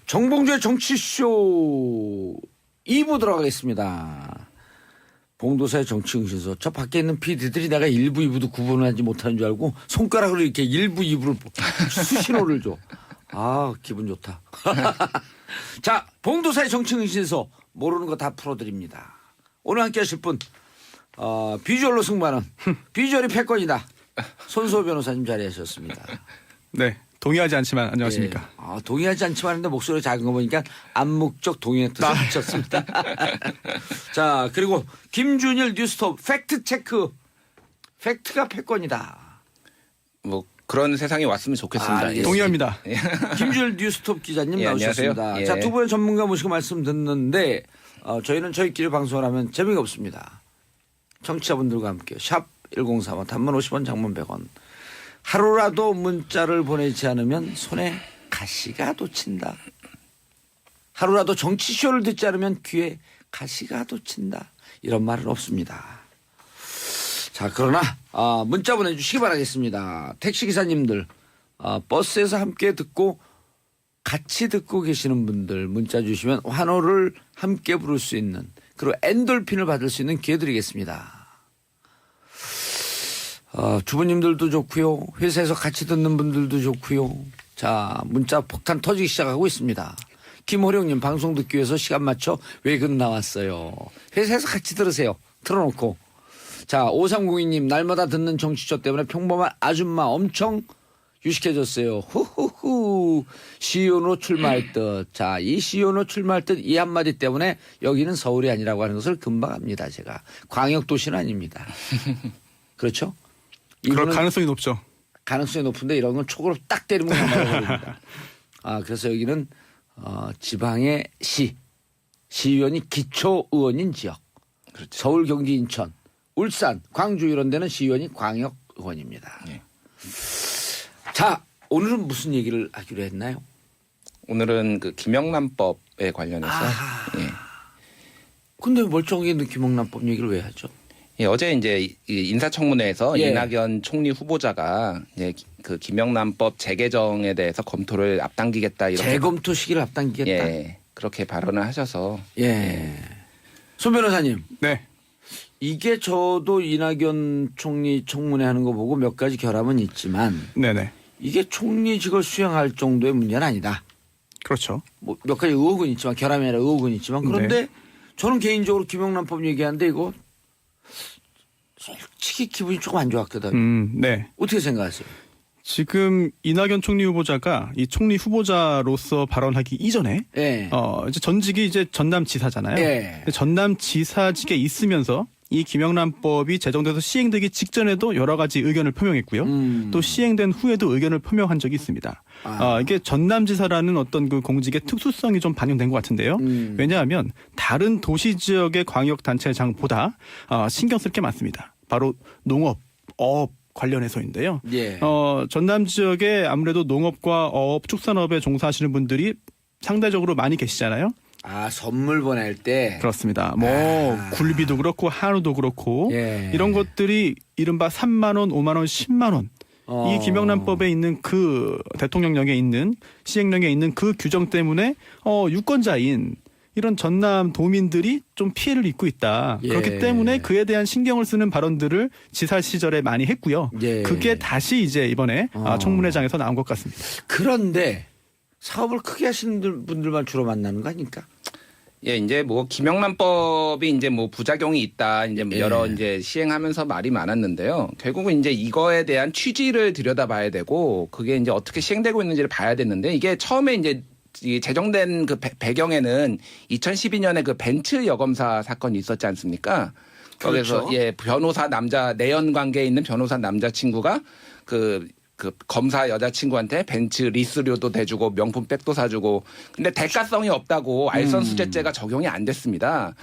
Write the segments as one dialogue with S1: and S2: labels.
S1: 정봉주의 정치쇼 2부 들어가겠습니다. 봉도사의 정치응신서. 저 밖에 있는 PD들이 내가 1부, 2부도 구분하지 못하는 줄 알고 손가락으로 이렇게 1부, 2부를 수신호를 줘. 아, 기분 좋다. 자, 봉도사의 정치응신서 모르는 거 다 풀어드립니다. 오늘 함께 하실 분 비주얼로 승부하는 비주얼이 패권이다. 손수호 변호사님 자리하셨습니다.
S2: 네. 동의하지 않지만 안녕하십니까.
S1: 네. 동의하지 않지만 근데 목소리 작은 거 보니까 암묵적 동의의 뜻을 붙였습니다. 자, 그리고 김준일 뉴스톱 팩트체크. 팩트가 패권이다.
S3: 뭐 그런 세상이 왔으면 좋겠습니다.
S1: 예.
S2: 동의합니다.
S1: 김준일 뉴스톱 기자님
S3: 예,
S1: 나오셨습니다.
S3: 안녕하세요. 예.
S1: 자, 두 분의 전문가 모시고 말씀 듣는데 저희는 저희끼리 방송을 하면 재미가 없습니다. 청취자분들과 함께 샵 1035 단문 50원 장문 100원. 하루라도 문자를 보내지 않으면 손에 가시가 돋친다. 하루라도 정치쇼를 듣지 않으면 귀에 가시가 돋친다. 이런 말은 없습니다. 자, 그러나 문자 보내주시기 바라겠습니다. 택시기사님들 버스에서 함께 듣고 같이 듣고 계시는 분들 문자 주시면 환호를 함께 부를 수 있는 그리고 엔돌핀을 받을 수 있는 기회 드리겠습니다. 주부님들도 좋고요. 회사에서 같이 듣는 분들도 좋고요. 자, 문자 폭탄 터지기 시작하고 있습니다. 김호령님 방송 듣기 위해서 시간 맞춰 외근 나왔어요. 회사에서 같이 들으세요. 틀어놓고. 자, 5302님 날마다 듣는 정치쇼 때문에 평범한 아줌마 엄청 유식해졌어요. 후후후. 시의원으로 출마할 듯. 자, 이 시의원으로 출마할 듯 이 한마디 때문에 여기는 서울이 아니라고 하는 것을 금방 압니다. 제가. 광역도시는 아닙니다. 그렇죠?
S2: 그럴 가능성이 높죠.
S1: 가능성이 높은데 이런 건 촉으로 딱 때리면 가만히 그래서 여기는 지방의 시의원이 기초의원인 지역.
S3: 그렇죠.
S1: 서울, 경기, 인천, 울산, 광주 이런 데는 시의원이 광역의원입니다.
S3: 예.
S1: 자, 오늘은 무슨 얘기를 하기로 했나요?
S3: 오늘은 그 김영란법에 관련해서 예.
S1: 근데 멀쩡하게 있는 김영란법 얘기를 왜 하죠?
S3: 예, 어제 이제 이 인사청문회에서
S1: 예.
S3: 이낙연 총리 후보자가 이제 그 김영란법 재개정에 대해서 검토를 앞당기겠다 이렇게
S1: 재검토 시기를 앞당기겠다.
S3: 예, 그렇게 발언을 하셔서
S1: 예. 손 변호사님.
S2: 네.
S1: 이게 저도 이낙연 총리 청문회 하는 거 보고 몇 가지 결함은 있지만
S2: 네네.
S1: 이게 총리직을 수행할 정도의 문제는 아니다.
S2: 그렇죠.
S1: 뭐 몇 가지 의혹은 있지만 결함이 아니라 의혹은 있지만 그런데 저는 개인적으로 김영란법 얘기하는데 이거 솔직히 기분이 조금 안 좋았거든.
S2: 네.
S1: 어떻게 생각하세요?
S2: 지금 이낙연 총리 후보자가 이 총리 후보자로서 발언하기 이전에
S1: 예.
S2: 이제 전직이 이제 전남지사잖아요.
S1: 예.
S2: 전남지사직에 있으면서 이 김영란법이 제정돼서 시행되기 직전에도 여러 가지 의견을 표명했고요. 또 시행된 후에도 의견을 표명한 적이 있습니다. 이게 전남지사라는 어떤 그 공직의 특수성이 좀 반영된 것 같은데요. 왜냐하면 다른 도시 지역의 광역단체장보다 신경 쓸 게 많습니다. 바로 농업, 어업 관련해서인데요.
S1: 예.
S2: 전남 지역에 아무래도 농업과 어업, 축산업에 종사하시는 분들이 상대적으로 많이 계시잖아요.
S1: 선물 보낼 때.
S2: 그렇습니다. 뭐 굴비도 그렇고 한우도 그렇고
S1: 예.
S2: 이런 것들이 이른바 3만 원, 5만 원, 10만 원. 이 김영란법에 있는 그 대통령령에 있는 시행령에 있는 그 규정 때문에 유권자인 이런 전남 도민들이 좀 피해를 입고 있다.
S1: 예.
S2: 그렇기 때문에 그에 대한 신경을 쓰는 발언들을 지사 시절에 많이 했고요.
S1: 예.
S2: 그게 다시 이제 이번에 청문회장에서 나온 것 같습니다.
S1: 그런데 사업을 크게 하시는 분들만 주로 만나는 거 아닙니까?
S3: 예, 이제 뭐 김영란법이 이제 뭐 부작용이 있다. 이제 뭐
S1: 예.
S3: 여러 이제 시행하면서 말이 많았는데요. 결국은 이제 이거에 대한 취지를 들여다봐야 되고 그게 이제 어떻게 시행되고 있는지를 봐야 되는데 이게 처음에 이제 이 제정된 그 배경에는 2012년에 그 벤츠 여검사 사건이 있었지 않습니까?
S1: 그렇죠.
S3: 거기서 예, 변호사 남자 내연 관계에 있는 변호사 남자친구가 그 검사 여자친구한테 벤츠 리스료도 대주고 명품 백도 사주고 근데 대가성이 없다고 알선수재죄가 적용이 안 됐습니다.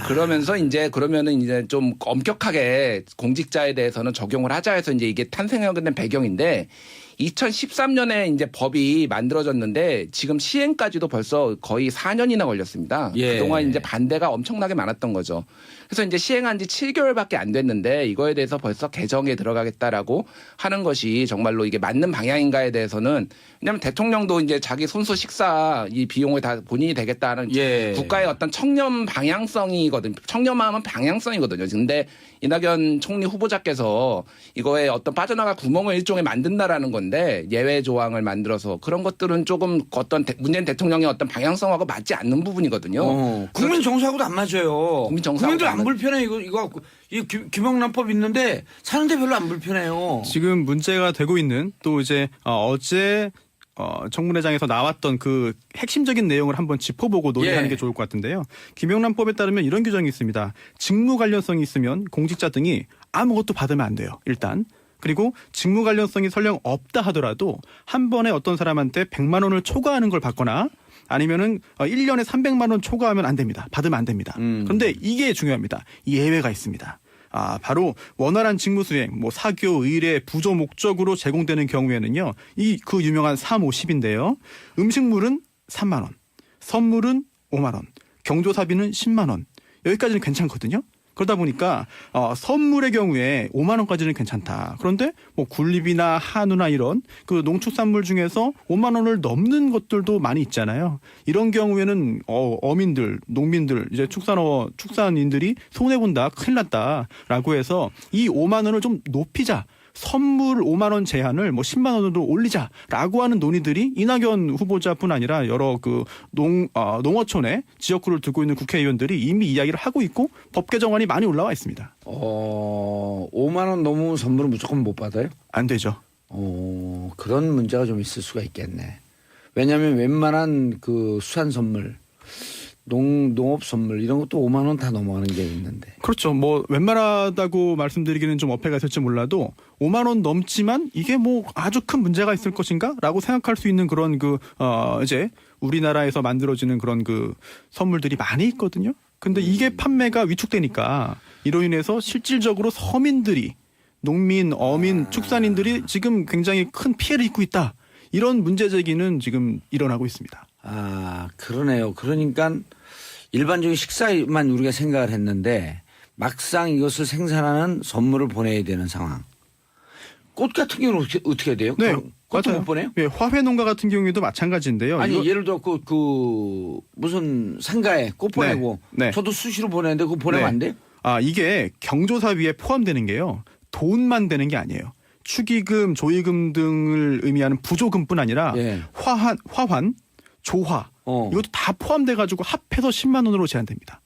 S3: 그러면서 이제 그러면은 이제 좀 엄격하게 공직자에 대해서는 적용을 하자 해서 이제 이게 탄생하게 된 배경인데 2013년에 이제 법이 만들어졌는데 지금 시행까지도 벌써 거의 4년이나 걸렸습니다.
S1: 예.
S3: 그동안 이제 반대가 엄청나게 많았던 거죠. 그래서 이제 시행한 지 7개월밖에 안 됐는데 이거에 대해서 벌써 개정에 들어가겠다라고 하는 것이 정말로 이게 맞는 방향인가에 대해서는 왜냐하면 대통령도 이제 자기 손수 식사 이 비용을 다 본인이 되겠다는
S1: 예.
S3: 국가의 어떤 청렴 방향성이거든. 청렴함은 방향성이거든요. 근데 이낙연 총리 후보자께서 이거에 어떤 빠져나갈 구멍을 일종의 만든다라는 건데 예외 조항을 만들어서 그런 것들은 조금 어떤 문재인 대통령의 어떤 방향성하고 맞지 않는 부분이거든요.
S1: 국민 정서하고도 안 맞아요.
S3: 국민 정서하고도
S1: 국민들
S3: 안
S1: 안 불편해 이거 갖고 이 김영란법 있는데 사는데 별로 안 불편해요.
S2: 지금 문제가 되고 있는 또 이제 어제 청문회장에서 나왔던 그 핵심적인 내용을 한번 짚어보고 논의하는
S1: 예.
S2: 게 좋을 것 같은데요. 김영란법에 따르면 이런 규정이 있습니다. 직무 관련성이 있으면 공직자 등이 아무것도 받으면 안 돼요. 일단. 그리고 직무 관련성이 설령 없다 하더라도 한 번에 어떤 사람한테 100만 원을 초과하는 걸 받거나 아니면은 1년에 300만 원 초과하면 안 됩니다. 받으면 안 됩니다. 그런데 이게 중요합니다. 예외가 있습니다. 바로 원활한 직무 수행, 사교, 의례, 부조 목적으로 제공되는 경우에는요. 그 유명한 350인데요. 음식물은 3만 원, 선물은 5만 원, 경조사비는 10만 원. 여기까지는 괜찮거든요. 그러다 보니까 선물의 경우에 5만 원까지는 괜찮다. 그런데 굴립이나 한우나 이런 그 농축산물 중에서 5만 원을 넘는 것들도 많이 있잖아요. 이런 경우에는 어민들, 농민들, 이제 축산인들이 손해 본다, 큰일 났다라고 해서 이 5만 원을 좀 높이자. 선물 5만 원 제한을 10만 원으로 올리자라고 하는 논의들이 이낙연 후보자뿐 아니라 여러 그 농어촌의 지역구를 두고 있는 국회의원들이 이미 이야기를 하고 있고 법 개정안이 많이 올라와 있습니다.
S1: 5만 원 넘으면 선물은 무조건 못 받아요?
S2: 안 되죠.
S1: 그런 문제가 좀 있을 수가 있겠네. 왜냐하면 웬만한 그 수산 선물, 농업 선물 이런 것도 5만 원 다 넘어가는 게 있는데.
S2: 그렇죠. 웬만하다고 말씀드리기는 좀 어폐가 있을지 몰라도 5만 원 넘지만 이게 아주 큰 문제가 있을 것인가라고 생각할 수 있는 그런 이제 우리나라에서 만들어지는 그런 그 선물들이 많이 있거든요. 근데 이게 판매가 위축되니까 이로 인해서 실질적으로 서민들이 농민, 어민, 축산인들이 지금 굉장히 큰 피해를 입고 있다. 이런 문제 제기는 지금 일어나고 있습니다.
S1: 그러네요. 그러니까 일반적인 식사만 우리가 생각을 했는데 막상 이것을 생산하는 선물을 보내야 되는 상황. 꽃 같은 경우는 어떻게 해야 돼요?
S2: 네,
S1: 꽃도
S2: 맞아요.
S1: 못 보내요?
S2: 네, 화훼 농가 같은 경우에도 마찬가지인데요.
S1: 아니 예를 들어 그 무슨 상가에 꽃 보내고
S2: 네.
S1: 저도 수시로 보내는데 그거 보내면
S2: 네.
S1: 안 돼요?
S2: 이게 경조사비에 포함되는 게요. 돈만 되는 게 아니에요. 축의금, 조의금 등을 의미하는 부조금뿐 아니라
S1: 예.
S2: 화환, 조화 이것도 다 포함돼 가지고 합해서 10만 원으로 제한됩니다.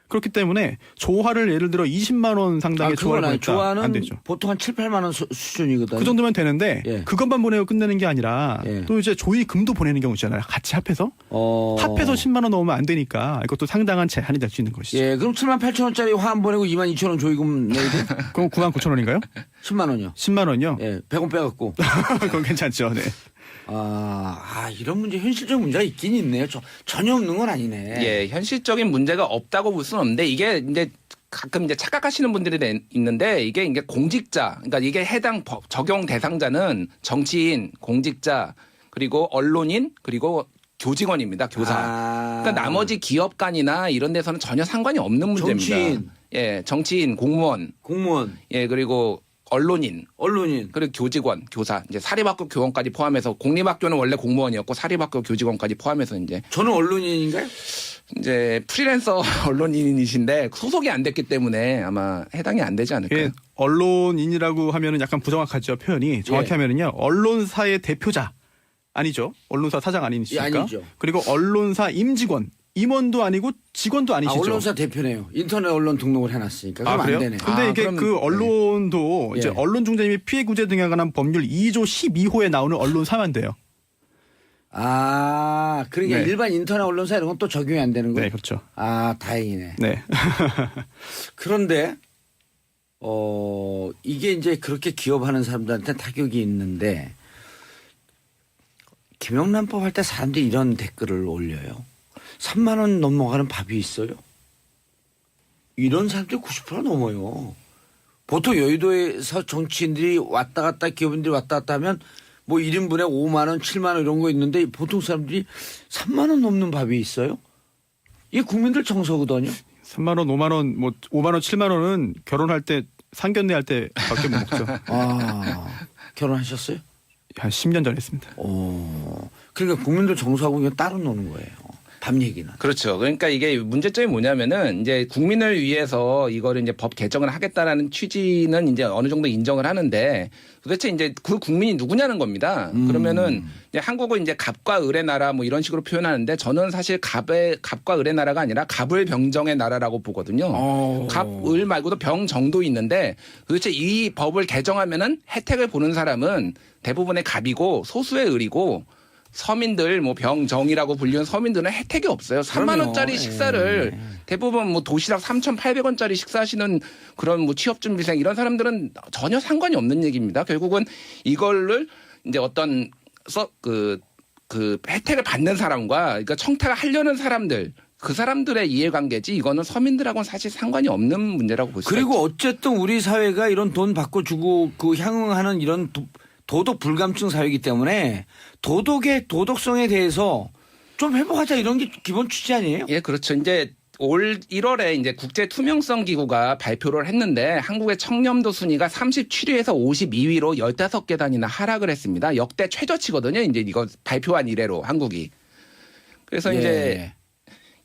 S2: 그렇기 때문에 조화를 예를 들어 20만 원 상당의 조화를 보냈다.
S1: 조화는
S2: 안 되죠.
S1: 보통 한 7, 8만 원 수준이거든요.
S2: 그 정도면 되는데
S1: 예.
S2: 그것만 보내고 끝내는 게 아니라
S1: 예.
S2: 또 이제 조의금도 보내는 경우 있잖아요. 같이 합해서. 합해서 10만 원 넣으면 안 되니까 이것도 상당한 제한이 될 수 있는 것이죠.
S1: 예, 그럼 7만 8천 원짜리 화환 보내고 2만 2천 원 조의금 내야 돼?
S2: 그럼 9만 9천 원인가요?
S1: 10만 원이요.
S2: 10만 원이요?
S1: 예, 100원 빼갖고.
S2: 그건 괜찮죠. 네.
S1: 이런 문제, 현실적 문제가 있긴 있네요. 전혀 없는 건 아니네.
S3: 예, 현실적인 문제가 없다고 볼 수는 없는데 이게 이제 가끔 이제 착각하시는 분들이 있는데 이게 공직자, 그러니까 이게 해당 적용 대상자는 정치인, 공직자, 그리고 언론인, 그리고 교직원입니다. 교사. 그러니까 나머지 기업간이나 이런 데서는 전혀 상관이 없는 문제입니다.
S1: 정치인.
S3: 예, 정치인, 공무원. 예, 그리고 언론인, 그리고 교직원, 교사, 이제 사립학교 교원까지 포함해서 공립학교는 원래 공무원이었고 사립학교 교직원까지 포함해서 이제
S1: 저는 언론인인가요?
S3: 이제 프리랜서 언론인이신데 소속이 안 됐기 때문에 아마 해당이 안 되지 않을까요?
S2: 예, 언론인이라고 하면은 약간 부정확하죠. 표현이 정확히
S1: 예.
S2: 하면은요 언론사의 대표자 아니죠. 언론사 사장 아니십니까?
S1: 예, 아니죠.
S2: 그리고 언론사 임직원. 임원도 아니고 직원도 아니시죠.
S1: 언론사 대표네요. 인터넷 언론 등록을 해놨으니까. 그럼
S2: 그래요?
S1: 안 되네.
S2: 근데 이게
S3: 그럼,
S2: 그 언론도
S1: 네.
S2: 이제
S1: 예.
S2: 언론중재 및 피해구제 등에 관한 법률 2조 12호에 나오는 언론사만 돼요.
S1: 그러니까
S2: 네.
S1: 일반 인터넷 언론사 이런 건 또 적용이 안 되는 거예요?
S2: 네, 그렇죠.
S1: 다행이네.
S2: 네.
S1: 그런데 이게 이제 그렇게 기업하는 사람들한테 타격이 있는데 김영란법 할 때 사람들이 이런 댓글을 올려요. 3만 원 넘어가는 밥이 있어요? 이런 사람들이 90% 넘어요. 보통 여의도에서 정치인들이 왔다 갔다 기업인들이 왔다 갔다 하면 뭐 1인분에 5만 원, 7만 원 이런 거 있는데 보통 사람들이 3만 원 넘는 밥이 있어요? 이게 국민들 정서거든요.
S2: 3만 원, 5만 원, 뭐 5만 원, 7만 원은 결혼할 때 상견례 할 때밖에 못 먹죠.
S1: 결혼하셨어요?
S2: 한 10년 전에 했습니다.
S1: 그러니까 국민들 정서하고 그냥 따로 노는 거예요. 밥 얘기는.
S3: 그렇죠. 그러니까 이게 문제점이 뭐냐면은 이제 국민을 위해서 이거를 이제 법 개정을 하겠다라는 취지는 이제 어느 정도 인정을 하는데 도대체 이제 그 국민이 누구냐는 겁니다. 그러면은 이제 한국은 이제 갑과 을의 나라 뭐 이런 식으로 표현하는데 저는 사실 갑과 을의 나라가 아니라 갑을병정의 나라라고 보거든요. 갑, 을 말고도 병정도 있는데 도대체 이 법을 개정하면은 혜택을 보는 사람은 대부분의 갑이고 소수의 을이고 서민들 뭐 병정이라고 불리는 서민들은 혜택이 없어요. 3만 원짜리 식사를 대부분 뭐 도시락 3,800원짜리 식사하시는 그런 뭐 취업준비생 이런 사람들은 전혀 상관이 없는 얘기입니다. 결국은 이거를 이제 어떤 그 혜택을 받는 사람과 그러니까 청탁을 하려는 사람들 그 사람들의 이해관계지 이거는 서민들하고는 사실 상관이 없는 문제라고 볼 수 있죠.
S1: 그리고 어쨌든 우리 사회가 이런 돈 받고 주고 그 향응하는 이런 도덕 불감증 사회이기 때문에 도덕의 도덕성에 대해서 좀 회복하자 이런 게 기본 취지 아니에요?
S3: 예, 그렇죠. 이제 올 1월에 이제 국제 투명성 기구가 발표를 했는데 한국의 청렴도 순위가 37위에서 52위로 15계단이나 하락을 했습니다. 역대 최저치거든요. 이제 이거 발표한 이래로 한국이. 그래서 이제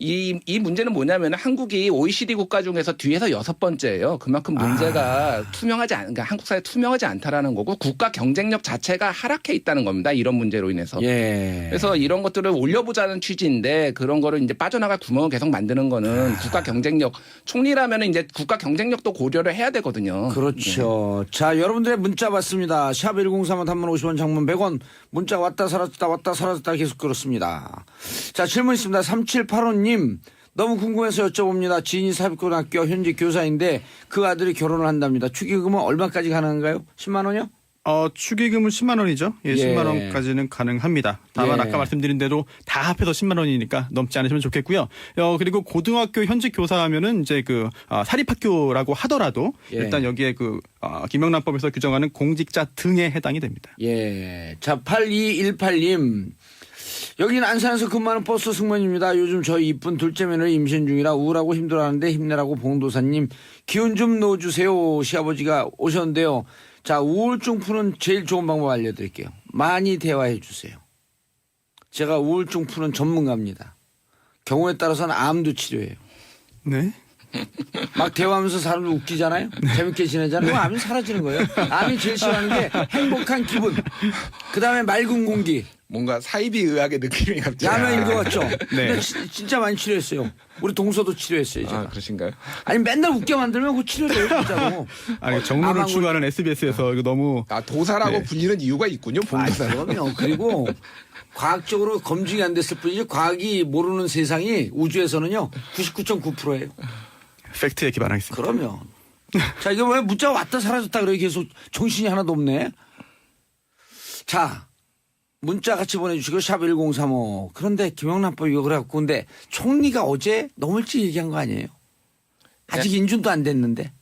S3: 이 문제는 뭐냐면 한국이 OECD 국가 중에서 뒤에서 6번째예요. 그만큼 문제가 투명하지 않, 그러니까 한국 사회 투명하지 않다라는 거고 국가 경쟁력 자체가 하락해 있다는 겁니다. 이런 문제로 인해서. 그래서 이런 것들을 올려보자는 취지인데 그런 거를 이제 빠져나갈 구멍을 계속 만드는 거는 국가 경쟁력 총리라면 이제 국가 경쟁력도 고려를 해야 되거든요.
S1: 그렇죠. 자, 여러분들의 문자 받습니다. 샵 1035 단문 50원 장문 100원 문자 왔다 사라졌다 계속 그렇습니다. 자, 질문 있습니다. 3785님 너무 궁금해서 여쭤봅니다. 지인이 사립고등학교 현재 교사인데 그 아들이 결혼을 한답니다. 축의금은 얼마까지 가능한가요? 10만 원이요?
S2: 축의금은 10만 원이죠. 예, 10만 원까지는 가능합니다. 다만 아까 말씀드린 대로 다 합해서 10만 원이니까 넘지 않으시면 좋겠고요. 그리고 고등학교 현직 교사하면은 이제 그 사립학교라고 하더라도 일단 여기에 그 김영란법에서 규정하는 공직자 등에 해당이 됩니다.
S1: 예. 자, 8218님. 여기는 안산에서 근무하는 버스 승무원입니다. 요즘 저희 이쁜 둘째 며느리 임신 중이라 우울하고 힘들어하는데 힘내라고 봉도사님 기운 좀 넣어주세요. 시아버지가 오셨는데요. 자, 우울증 푸는 제일 좋은 방법 알려드릴게요. 많이 대화해 주세요. 제가 우울증 푸는 전문가입니다. 경우에 따라서는 암도 치료해요.
S2: 네.
S1: 막 대화하면서 사람들 웃기잖아요. 재밌게 지내잖아요. 그럼 암이 사라지는 거예요. 암이 제일 싫어하는 게 행복한 기분. 그다음에 맑은 공기.
S3: 뭔가 사이비 의학의 느낌이 갑자기.
S1: 라면인 것 같죠?
S2: 네.
S1: 근데 진짜 많이 치료했어요. 우리 동서도 치료했어요. 제가.
S3: 그러신가요?
S1: 아니 맨날 웃게 만들면 그 치료돼요. 진짜로.
S2: 아니 정론을 추구하는 SBS에서 이거 너무
S3: 도사라고 불리는 이유가 있군요.
S1: 그럼요. 그리고 과학적으로 검증이 안 됐을 뿐이지 과학이 모르는 세상이 우주에서는요 99.9%예요.
S2: 팩트에 기반하겠습니다.
S1: 그럼요. 자, 이거 왜 문자 왔다 사라졌다 그래 계속 정신이 하나도 없네. 자, 문자 같이 보내주시고 샵 1035. 그런데 김영란법 이거 그래갖고 근데 총리가 어제 너무 일찍 얘기한 거 아니에요? 아직 인준도 안 됐는데.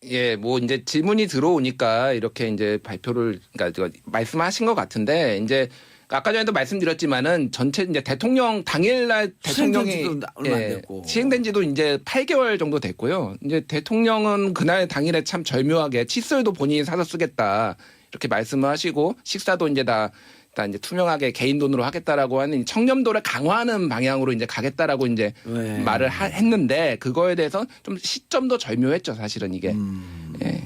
S3: 예, 뭐 이제 질문이 들어오니까 이렇게 이제 발표를 그러니까 말씀하신 것 같은데 이제 아까 전에도 말씀드렸지만은 전체 이제 대통령 당일날 대통령이
S1: 얼마 안 됐고.
S3: 시행된 지도 이제 8개월 정도 됐고요. 이제 대통령은 그날 당일에 참 절묘하게 칫솔도 본인이 사서 쓰겠다 이렇게 말씀을 하시고 식사도 이제 다 이제 투명하게 개인 돈으로 하겠다라고 하는 청렴도를 강화하는 방향으로 이제 가겠다라고 이제 말을 했는데 그거에 대해서 좀 시점도 절묘했죠, 사실은 이게. 예.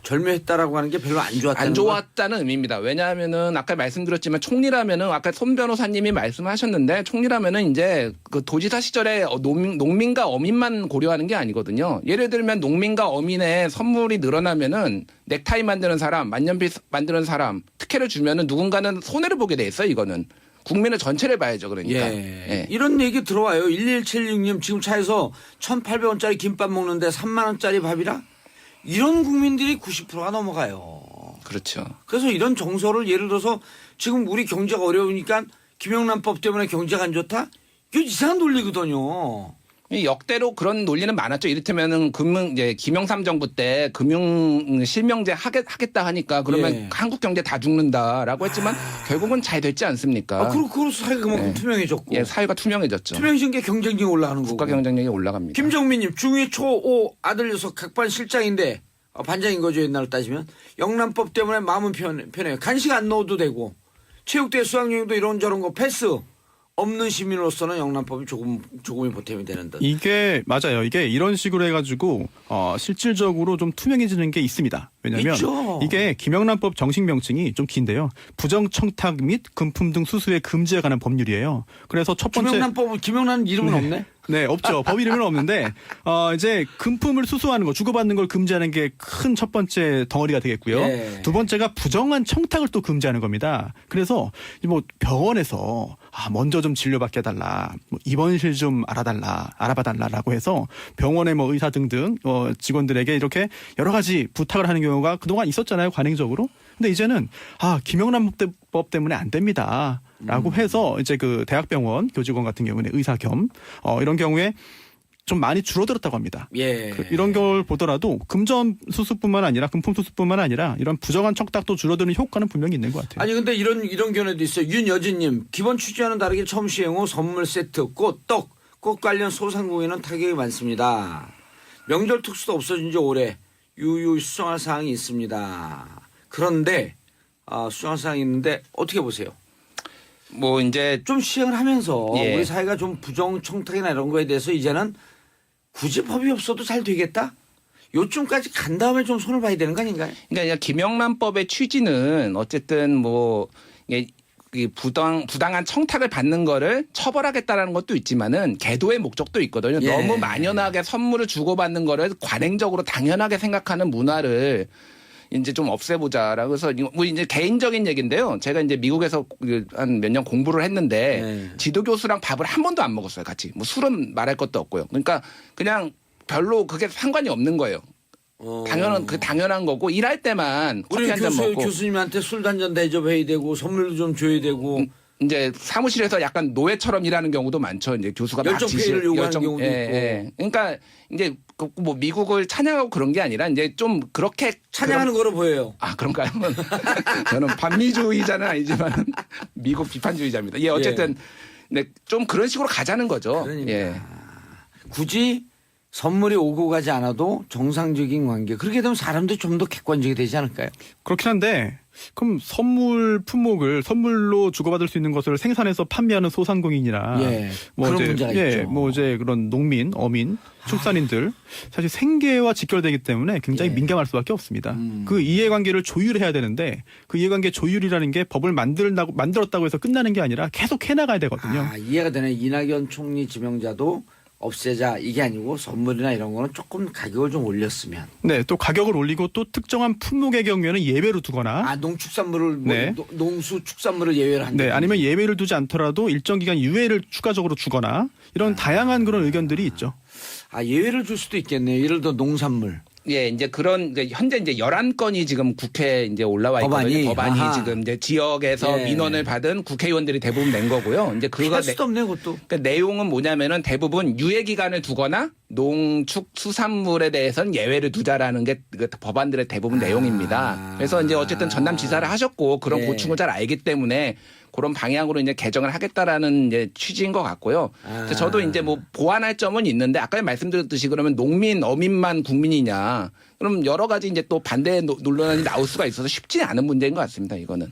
S1: 절묘했다라고 하는 게 별로 안
S3: 좋았다는 의미입니다. 왜냐하면은 아까 말씀드렸지만 총리라면은 아까 손 변호사님이 말씀하셨는데 총리라면은 이제 그 도지사 시절에 농민과 어민만 고려하는 게 아니거든요. 예를 들면 농민과 어민의 선물이 늘어나면은 넥타이 만드는 사람, 만년필 만드는 사람 특혜를 주면은 누군가는 손해를 보게 돼 있어요. 이거는 국민의 전체를 봐야죠. 그러니까.
S1: 예. 이런 얘기 들어와요. 1176님 지금 차에서 1,800원짜리 김밥 먹는데 3만 원짜리 밥이라? 이런 국민들이 90%가 넘어가요.
S3: 그렇죠.
S1: 그래서 이런 정서를 예를 들어서 지금 우리 경제가 어려우니까 김영란법 때문에 경제가 안 좋다? 이거 이상한 논리거든요.
S3: 역대로 그런 논리는 많았죠. 이를테면은 이제 김영삼 정부 때 금융 실명제 하겠다 하니까 그러면
S1: 예.
S3: 한국 경제 다 죽는다라고 했지만 결국은 잘 됐지 않습니까?
S1: 그리고 사회가 그만큼 투명해졌고.
S3: 예, 사회가 투명해졌죠.
S1: 투명해진 게 경쟁력이 올라가는 거고.
S3: 국가 경쟁력이 올라갑니다.
S1: 김정민님 중위 초5 아들 녀석 각반 실장인데 반장인 거죠 옛날로 따지면. 영란법 때문에 마음은 편해요. 간식 안 넣어도 되고 체육대 수학여행도 이런저런 거 패스. 없는 시민으로서는 영란법이 조금의 보탬이 되는 듯.
S2: 이게 맞아요. 이게 이런 식으로 해가지고 실질적으로 좀 투명해지는 게 있습니다. 왜냐하면
S1: 있죠.
S2: 이게 김영란법 정식 명칭이 좀 긴데요. 부정청탁 및 금품 등 수수에 금지에 관한 법률이에요. 그래서 첫 번째
S1: 김영란 이름은 없네.
S2: 네, 없죠. 법 이름은 없는데 이제 금품을 수수하는 거, 주고받는 걸 금지하는 게 큰 첫 번째 덩어리가 되겠고요.
S1: 예.
S2: 두 번째가 부정한 청탁을 또 금지하는 겁니다. 그래서 뭐 병원에서 먼저 좀 진료받게 해달라, 뭐 입원실 좀 알아봐달라라고 해서 병원의 뭐 의사 등등 직원들에게 이렇게 여러 가지 부탁을 하는 경우가 그동안 있었잖아요, 관행적으로. 근데 이제는 김영란법 때문에 안 됩니다. 라고 해서 이제 그 대학병원 교직원 같은 경우는 의사 겸 이런 경우에 좀 많이 줄어들었다고 합니다.
S1: 예.
S2: 이런 걸 보더라도 금전 수수뿐만 아니라 금품 수수뿐만 아니라 이런 부정한 청탁도 줄어드는 효과는 분명히 있는 것 같아요.
S1: 아니 근데 이런 견해도 있어요. 윤여진님 기본 취지와는 다르게 처음 시행 후 선물 세트, 꽃 관련 소상공인은 타격이 많습니다. 명절 특수도 없어진 지 오래 유유 수정할 사항이 있습니다. 그런데 수정할 사항이 있는데 어떻게 보세요?
S3: 뭐 이제
S1: 좀 시행을 하면서
S3: 예.
S1: 우리 사회가 좀 부정 청탁이나 이런 거에 대해서 이제는 굳이 법이 없어도 잘 되겠다? 요쯤까지 간 다음에 좀 손을 봐야 되는 거 아닌가요?
S3: 그러니까 김영란법의 취지는 어쨌든 뭐 이게 부당한 청탁을 받는 거를 처벌하겠다라는 것도 있지만은 계도의 목적도 있거든요.
S1: 예.
S3: 너무 만연하게 선물을 주고받는 거를 관행적으로 당연하게 생각하는 문화를 이제 좀 없애보자라고 해서 뭐 이제 개인적인 얘기인데요. 제가 이제 미국에서 한 몇 년 공부를 했는데
S1: 네.
S3: 지도 교수랑 밥을 한 번도 안 먹었어요. 같이. 뭐 술은 말할 것도 없고요. 그러니까 그냥 별로 그게 상관이 없는 거예요. 당연한 거고 일할 때만 커피
S1: 우리
S3: 한 잔 먹고
S1: 교수님한테 술 단전 대접해야 되고 선물도 좀 줘야 되고
S3: 이제 사무실에서 약간 노예처럼 일하는 경우도 많죠. 이제 교수가 막
S1: 열정페이를 요구하는 경우도
S3: 있고. 그러니까 이제 뭐 미국을 찬양하고 그런 게 아니라 이제 좀 그렇게
S1: 찬양하는 거로 보여요.
S3: 그런가요? 저는 반미주의자는 아니지만 미국 비판주의자입니다. 예, 어쨌든 네, 좀 그런 식으로 가자는 거죠.
S1: 그러니까
S3: 예.
S1: 굳이 선물이 오고 가지 않아도 정상적인 관계. 그렇게 되면 사람도 좀 더 객관적이 되지 않을까요?
S2: 그렇긴 한데 그럼 선물 품목을 선물로 주고받을 수 있는 것을 생산해서 판매하는 소상공인이나
S1: 그런 문제가 있죠.
S2: 뭐 이제 그런 농민, 어민, 축산인들 사실 생계와 직결되기 때문에 굉장히 민감할 수밖에 없습니다. 그 이해관계를 조율해야 되는데 그 이해관계 조율이라는 게 법을 만들었다고 해서 끝나는 게 아니라 계속 해나가야 되거든요.
S1: 이해가 되네. 이낙연 총리 지명자도 없애자 이게 아니고 선물이나 이런 거는 조금 가격을 좀 올렸으면.
S2: 네, 또 가격을 올리고 또 특정한 품목의 경우에는 예외로 두거나.
S1: 농축산물을 농수축산물을 예외를 한다.
S2: 네, 아니면 예외를 두지 않더라도 일정 기간 유예를 추가적으로 주거나 이런 다양한 그런 의견들이 있죠.
S1: 예외를 줄 수도 있겠네요. 예를 들어 농산물.
S3: 예, 이제 그런 현재 이제 11건이 지금 국회에 이제 올라와 있거든요. 법안이 지금 이제 지역에서 민원을 받은 국회의원들이 대부분 낸 거고요. 이제
S1: 할 수도 없네, 그것도.
S3: 그러니까 내용은 뭐냐면은 대부분 유예 기간을 두거나 농축수산물에 대해서는 예외를 두자라는 게 그 법안들의 대부분 내용입니다. 그래서 이제 어쨌든 전남지사를 하셨고 그런 고충을 잘 알기 때문에 그런 방향으로 이제 개정을 하겠다라는 이제 취지인 것 같고요. 그래서 저도 이제 뭐 보완할 점은 있는데 아까 말씀드렸듯이 그러면 농민, 어민만 국민이냐. 그럼 여러 가지 이제 또 반대 논란이 나올 수가 있어서 쉽지 않은 문제인 것 같습니다. 이거는.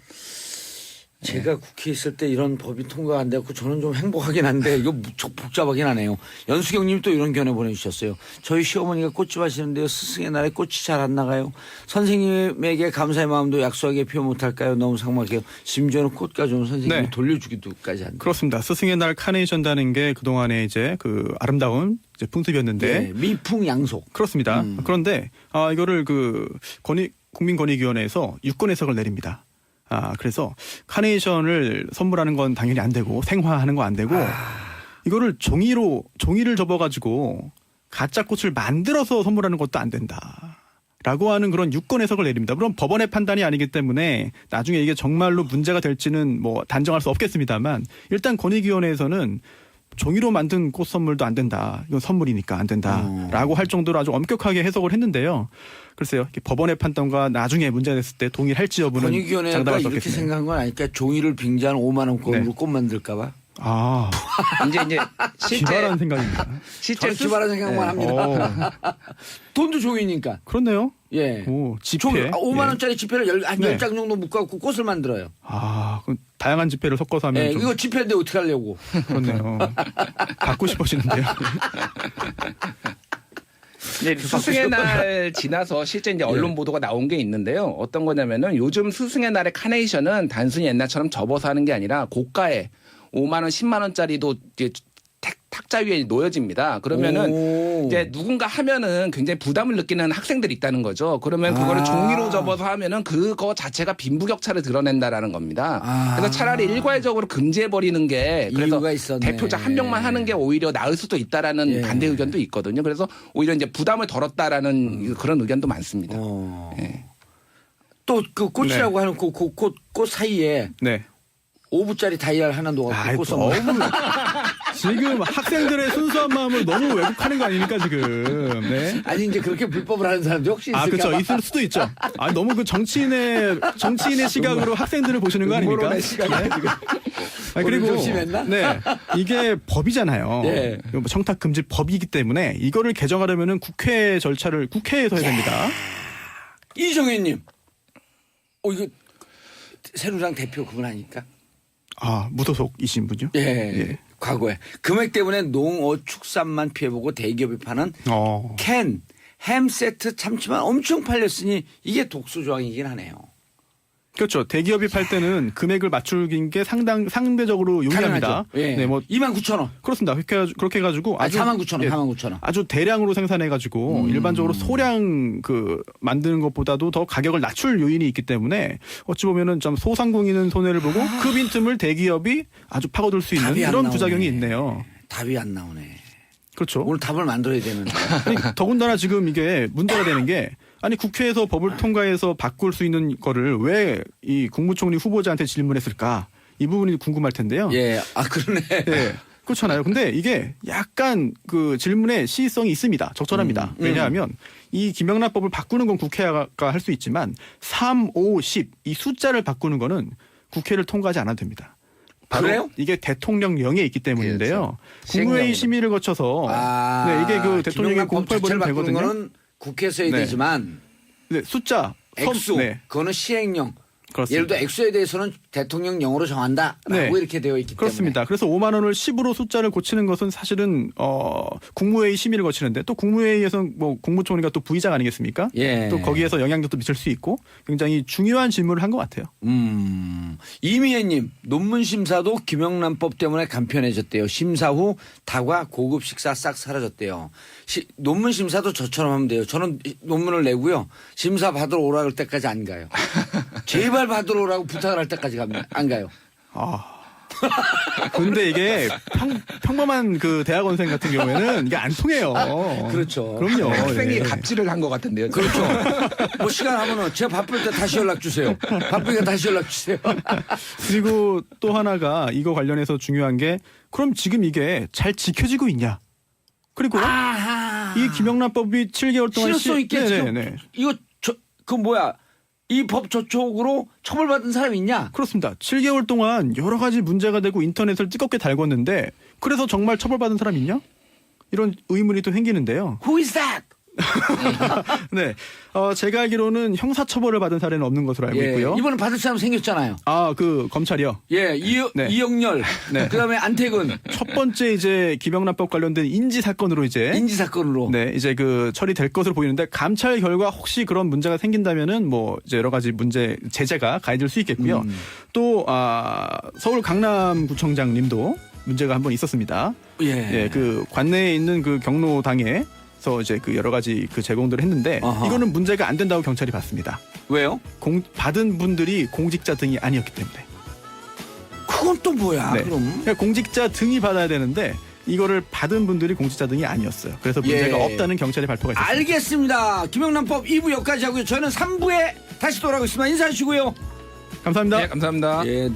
S1: 제가 국회에 있을 때 이런 법이 통과가 안 됐고 저는 좀 행복하긴 한데 이거 무척 복잡하긴 하네요. 연수경 님이 또 이런 견해 보내주셨어요. 저희 시어머니가 꽃집 하시는데요. 스승의 날에 꽃이 잘 안 나가요. 선생님에게 감사의 마음도 약소하게 표현 못할까요? 너무 삭막해요. 심지어는 꽃 가져온 선생님이 돌려주기도까지 한다.
S2: 그렇습니다. 스승의 날 카네이션다는 게 그동안에 이제 그 아름다운 이제 풍습이었는데.
S1: 미풍양속.
S2: 그렇습니다. 그런데 이거를 그 국민권익위원회에서 유권 해석을 내립니다. 그래서 카네이션을 선물하는 건 당연히 안 되고 생화하는 거 안 되고 이거를 종이를 접어가지고 가짜 꽃을 만들어서 선물하는 것도 안 된다라고 하는 그런 유권 해석을 내립니다. 물론 법원의 판단이 아니기 때문에 나중에 이게 정말로 문제가 될지는 뭐 단정할 수 없겠습니다만 일단 권익위원회에서는 종이로 만든 꽃 선물도 안 된다. 이건 선물이니까 안 된다라고 할 정도로 아주 엄격하게 해석을 했는데요. 글쎄요. 법원의 판단과 나중에 문제가 됐을 때 동일할지 여부는
S1: 권익위원회가
S2: 장담할 수
S1: 이렇게
S2: 없겠네요.
S1: 생각한 건 아니까 종이를 빙자한 5만 원권으로
S2: 네.
S1: 꽃 만들까 봐.
S2: 아,
S3: 이제 실제
S2: 기발한 생각입니다.
S3: 실제
S1: 저는 기발한 생각만
S3: 네.
S1: 합니다.
S2: 오,
S1: 돈도 종이니까.
S2: 그렇네요.
S1: 예.
S2: 오,
S1: 종
S2: 지폐.
S1: 5만
S2: 예.
S1: 원짜리 지폐를 한
S2: 네.
S1: 10장 정도 묶어갖고 꽃을 만들어요.
S2: 아, 그럼 다양한 지폐를 섞어서 하면
S1: 예,
S2: 좀
S1: 이거 지폐인데 어떻게 하려고.
S2: 그렇네요. 갖고 싶어지는데요.
S3: 이제 스승의 날 지나서 실제 이제 언론 보도가 나온 게 있는데요. 어떤 거냐면은 요즘 스승의 날의 카네이션은 단순히 옛날처럼 접어서 하는 게 아니라 고가의 5만 원, 10만 원짜리도 이제 탁자 위에 놓여집니다. 그러면은
S1: 오.
S3: 이제 누군가 하면은 굉장히 부담을 느끼는 학생들이 있다는 거죠. 그러면 그거를 종이로 접어서 하면은 그거 자체가 빈부격차를 드러낸다라는 겁니다. 그래서 차라리 일괄적으로 금지해 버리는 게 그래서
S1: 이유가 있었네.
S3: 대표자 한 명만 하는 게 오히려 나을 수도 있다라는
S1: 예.
S3: 반대 의견도 있거든요. 그래서 오히려 이제 부담을 덜었다라는 그런 의견도 많습니다. 예.
S1: 또 그 꽃이라고 하는 꽃 사이에
S2: 네.
S1: 5부짜리 다이아를 하나 놓아갖고
S2: 아이,
S1: 꽃 선물.
S2: 너무 지금 학생들의 순수한 마음을 너무 왜곡하는 거 아닙니까 지금? 네.
S1: 아니 이제 그렇게 불법을 하는 사람도 혹시 있을까
S2: 아, 그렇죠.
S1: 봐.
S2: 있을 수도 있죠. 아, 너무 그 정치인의 시각으로 학생들을 보시는 거 아닙니까?
S1: 음모론의 시각이야, 지금.
S2: 아,
S1: 오늘 좀 심했나?
S2: 네, 이게 법이잖아요.
S1: 네.
S2: 이거 뭐 청탁 금지 법이기 때문에 이거를 개정하려면은 국회 절차를 국회에서 해야 됩니다.
S1: 이정현님. 이거 새누리당 대표 그분 아닙니까?
S2: 아, 무소속이신 분요?
S1: 예.
S2: 예.
S1: 과거에 금액 때문에 농어축산만 피해보고 대기업이 파는 캔, 햄 세트 참치만 엄청 팔렸으니 이게 독소 조항이긴 하네요.
S2: 그렇죠. 대기업이 팔 때는 금액을 맞추는 게 상대적으로 용이합니다.
S1: 가능하죠. 예.
S2: 네, 뭐
S1: 29,000원.
S2: 그렇습니다. 그렇게 해가지고
S1: 아니,
S2: 아주
S1: 49,000원,
S2: 예,
S1: 49,000원.
S2: 아주 대량으로 생산해가지고 일반적으로 소량 만드는 것보다도 더 가격을 낮출 요인이 있기 때문에 어찌 보면은 좀 소상공인은 손해를 보고 그 빈틈을 대기업이 아주 파고들 수 있는
S1: 답이 안
S2: 이런
S1: 나오네.
S2: 부작용이 있네요.
S1: 답이 안 나오네.
S2: 그렇죠.
S1: 오늘 답을 만들어야 되는데.
S2: 아니, 더군다나 지금 이게 문제가 되는 게 아니 국회에서 법을 통과해서 바꿀 수 있는 거를 왜 이 국무총리 후보자한테 질문했을까? 이 부분이 궁금할 텐데요.
S1: 예. 아, 그러네.
S2: 네. 그렇잖아요. 근데 이게 약간 그 질문의 시의성이 있습니다. 적절합니다. 왜냐하면 이 김영란법을 바꾸는 건 국회가 할 수 있지만 3, 5, 10 이 숫자를 바꾸는 거는 국회를 통과하지 않아도 됩니다. 바로
S1: 그래요?
S2: 이게 대통령령에 있기 때문인데요.
S3: 그렇죠.
S2: 국무회의 심의를 거쳐서 네, 이게 그 대통령이 공포해버리면 되거든요.
S1: 거는 국회에서 해야
S2: 네.
S1: 되지만
S2: 네, 숫자
S1: 액수
S2: 네,
S1: 그거는 시행령.
S2: 그렇습니다.
S1: 예를 들어 액수에 대해서는 대통령령으로 정한다라고
S2: 네.
S1: 이렇게 되어 있기
S2: 그렇습니다. 그래서 5만 원을 10으로 숫자를 고치는 것은 사실은 국무회의 심의를 거치는데 또 국무회의에서는 뭐 국무총리가 또 부의장 아니겠습니까?
S1: 예.
S2: 또 거기에서 영향력도 미칠 수 있고 굉장히 중요한 질문을 한 것 같아요.
S1: 이미애님 논문 심사도 김영란법 때문에 간편해졌대요. 심사 후 다과 고급 식사 싹 사라졌대요. 논문 심사도 저처럼 하면 돼요. 저는 논문을 내고요. 심사 받으러 오라 할 때까지 안 가요. 제발 받으러 오라고 부탁을 할 때까지 안 가요.
S2: 근데 이게 평범한 그 대학원생 같은 경우에는 이게 안 통해요.
S1: 그렇죠.
S2: 그럼요.
S3: 학생이
S2: 예.
S3: 갑질을 한 것 같은데요.
S1: 그렇죠. 뭐 시간 하면은 제가 바쁠 때 다시 연락 주세요. 바쁘니까 다시 연락 주세요.
S2: 그리고 또 하나가 이거 관련해서 중요한 게 그럼 지금 이게 잘 지켜지고 있냐? 그리고 이 김영란법이 7개월 동안
S1: 실효성 있게 지금 이거 그 뭐야 이 법 저촉으로 처벌받은 사람이 있냐?
S2: 그렇습니다. 7개월 동안 여러 가지 문제가 되고 인터넷을 뜨겁게 달궜는데 그래서 정말 처벌받은 사람이 있냐? 이런 의문이 또 생기는데요.
S1: Who is that?
S2: 네, 제가 알기로는 형사처벌을 받은 사례는 없는 것으로 알고 있고요.
S1: 이번에 받을 사람 생겼잖아요.
S2: 그 검찰이요.
S1: 예,
S2: 네.
S1: 이영렬,
S2: 네.
S1: 그다음에 안태근
S2: 첫 번째 이제 김영란법 관련된 인지 사건으로 이제
S1: 인지 사건으로.
S2: 네, 이제 그 처리될 것으로 보이는데 감찰 결과 혹시 그런 문제가 생긴다면은 뭐 이제 여러 가지 제재가 가해질 수 있겠고요. 또 서울 강남구청장님도 문제가 한번 있었습니다. 예, 그 관내에 있는 그 경로당에서 이제 그 여러 가지 그 제공들을 했는데 이거는 문제가 안 된다고 경찰이 봤습니다.
S1: 왜요?
S2: 받은 분들이 공직자 등이 아니었기 때문에.
S1: 그건 또 뭐야?
S2: 네.
S1: 그럼
S2: 그러니까 공직자 등이 받아야 되는데 이거를 받은 분들이 공직자 등이 아니었어요. 그래서 문제가 없다는 경찰의 발표가 있었습니다.
S1: 알겠습니다. 김영란법 2부 여기까지 하고요. 저는 3부에 다시 돌아오겠습니다. 인사하시고요.
S2: 감사합니다.
S3: 네, 감사합니다.
S1: 예.